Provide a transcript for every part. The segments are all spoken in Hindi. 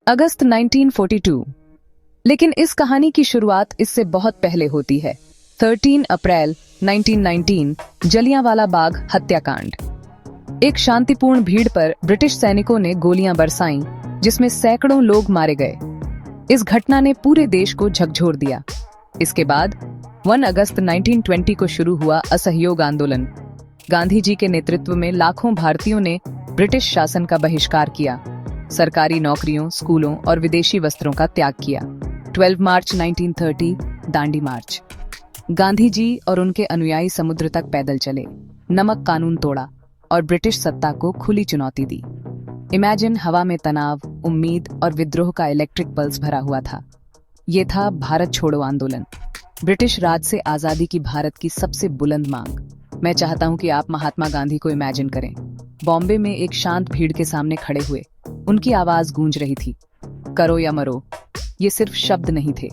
अगस्त 1942। लेकिन इस कहानी की शुरुआत इससे बहुत पहले होती है। 13 अप्रैल 1919 जलियांवाला बाग हत्याकांड। एक शांतिपूर्ण भीड़ पर ब्रिटिश सैनिकों ने गोलियां बरसाईं, जिसमें सैकड़ों लोग मारे गए। इस घटना ने पूरे देश को झकझोर दिया। इसके बाद 1 अगस्त 1920 को शुरू हुआ असहयोग आंदोलन। गांधी जी के नेतृत्व में लाखों भारतीयों ने ब्रिटिश शासन का बहिष्कार किया, सरकारी नौकरियों, स्कूलों और विदेशी वस्त्रों का त्याग किया। 12 मार्च 1930 दांडी मार्च। गांधी जी और उनके अनुयायी समुद्र तक पैदल चले, नमक कानून तोड़ा और ब्रिटिश सत्ता को खुली चुनौती दी। इमेजिन, हवा में तनाव, उम्मीद और विद्रोह का इलेक्ट्रिक पल्स भरा हुआ था। ये था भारत छोड़ो आंदोलन, ब्रिटिश राज से आजादी की भारत की सबसे बुलंद मांग। मैं चाहता हूं कि आप महात्मा गांधी को इमेजिन करें। बॉम्बे में एक शांत भीड़ के सामने खड़े हुए, उनकी आवाज गूंज रही थी, करो या मरो। ये सिर्फ शब्द नहीं थे,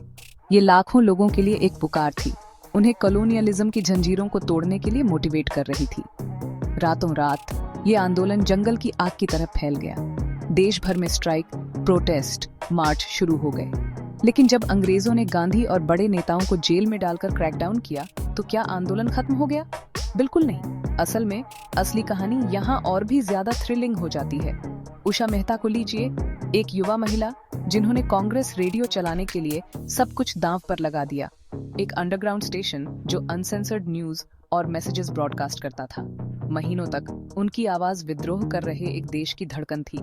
ये लाखों लोगों के लिए एक पुकार थी। उन्हें कॉलोनियलिज्म की जंजीरों को तोड़ने के लिए मोटिवेट कर रही थी। रातों रात ये आंदोलन जंगल की आग की तरह फैल गया। देश भर में स्ट्राइक, प्रोटेस्ट, मार्च शुरू हो गए। लेकिन जब अंग्रेजों ने गांधी और बड़े नेताओं को जेल में डालकर क्रैकडाउन किया, तो क्या आंदोलन खत्म हो गया? बिल्कुल नहीं। असल में असली कहानी यहाँ और भी ज्यादा थ्रिलिंग हो जाती है। उषा मेहता को लीजिए, एक युवा महिला जिन्होंने कांग्रेस रेडियो चलाने के लिए सब कुछ दांव पर लगा दिया। एक अंडरग्राउंड स्टेशन जो अनसेंसर्ड न्यूज और मैसेजेस ब्रॉडकास्ट करता था। महीनों तक उनकी आवाज विद्रोह कर रहे एक देश की धड़कन थी,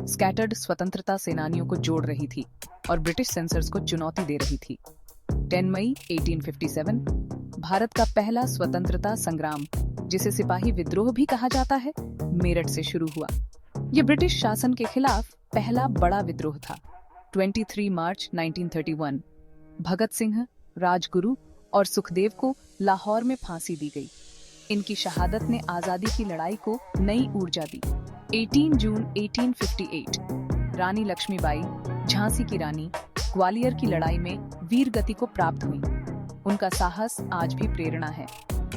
स्कैटर्ड स्वतंत्रता सेनानियों को जोड़ रही थी और ब्रिटिश सेंसर्स को चुनौती दे रही थी। 10 मई 1857 भारत का पहला स्वतंत्रता संग्राम, जिसे सिपाही विद्रोह भी कहा जाता है, मेरठ से शुरू हुआ। ये ब्रिटिश शासन के खिलाफ पहला बड़ा विद्रोह था। 23 मार्च 1931 भगत सिंह, राजगुरु और सुखदेव को लाहौर में फांसी दी गई। इनकी शहादत ने आजादी की लड़ाई को नई ऊर्जा दी। 18 जून 1858 रानी लक्ष्मीबाई, झांसी की रानी, ग्वालियर की लड़ाई में वीर गति को प्राप्त हुई। उनका साहस आज भी प्रेरणा है।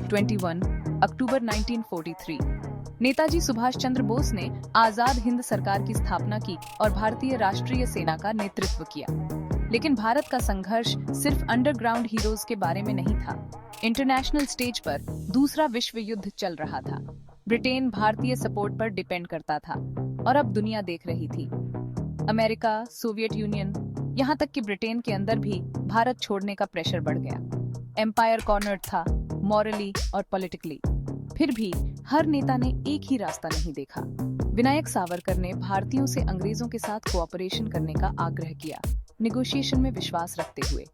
21 अक्टूबर 1943 नेताजी सुभाष चंद्र बोस ने आजाद हिंद सरकार की स्थापना की और भारतीय राष्ट्रीय सेना का नेतृत्व किया। लेकिन भारत का संघर्ष सिर्फ अंडरग्राउंड हीरोज के बारे में नहीं था। इंटरनेशनल स्टेज पर दूसरा विश्व युद्ध चल रहा था। ब्रिटेन भारतीय सपोर्ट पर डिपेंड करता था और अब दुनिया देख रही थी। अमेरिका, सोवियत यूनियन, यहाँ तक कि ब्रिटेन के अंदर भी भारत छोड़ने का प्रेशर बढ़ गया। एम्पायर कॉर्नर्ड था, मॉरली और पॉलिटिकली। फिर भी हर नेता ने एक ही रास्ता नहीं देखा। विनायक सावरकर ने भारतीयों से अंग्रेजों के साथ कोऑपरेशन करने का आग्रह किया, नेगोशिएशन में विश्वास रखते हुए।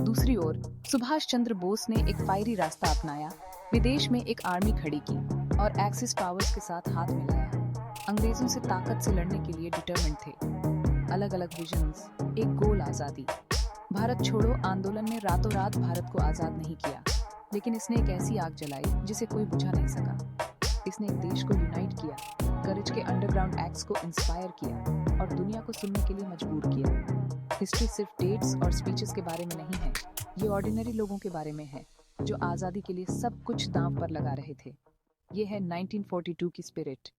दूसरी ओर सुभाष चंद्र बोस ने एक फायरी रास्ता अपनाया, विदेश में एक आर्मी खड़ी की और एक्सिस पावर्स के साथ हाथ मिलाया। अंग्रेजों से ताकत से लड़ने के लिए डिटरमिन्ड थे। अलग अलग विजन्स, एक गोल, आजादी। भारत छोड़ो आंदोलन ने रातों रात भारत को आजाद नहीं किया, लेकिन इसने एक ऐसी आग जलाई जिसे कोई बुझा नहीं सका। इसने एक देश को यूनाइट किया, करेज के अंडरग्राउंड एक्ट्स को इंस्पायर किया और दुनिया को सुनने के लिए मजबूर किया। हिस्ट्री सिर्फ डेट्स और स्पीचेस के बारे में नहीं है, ये ऑर्डिनरी लोगों के बारे में है, जो आज़ादी के लिए सब कुछ दांव पर लगा रहे थे। ये है 1942 की स्पिरिट।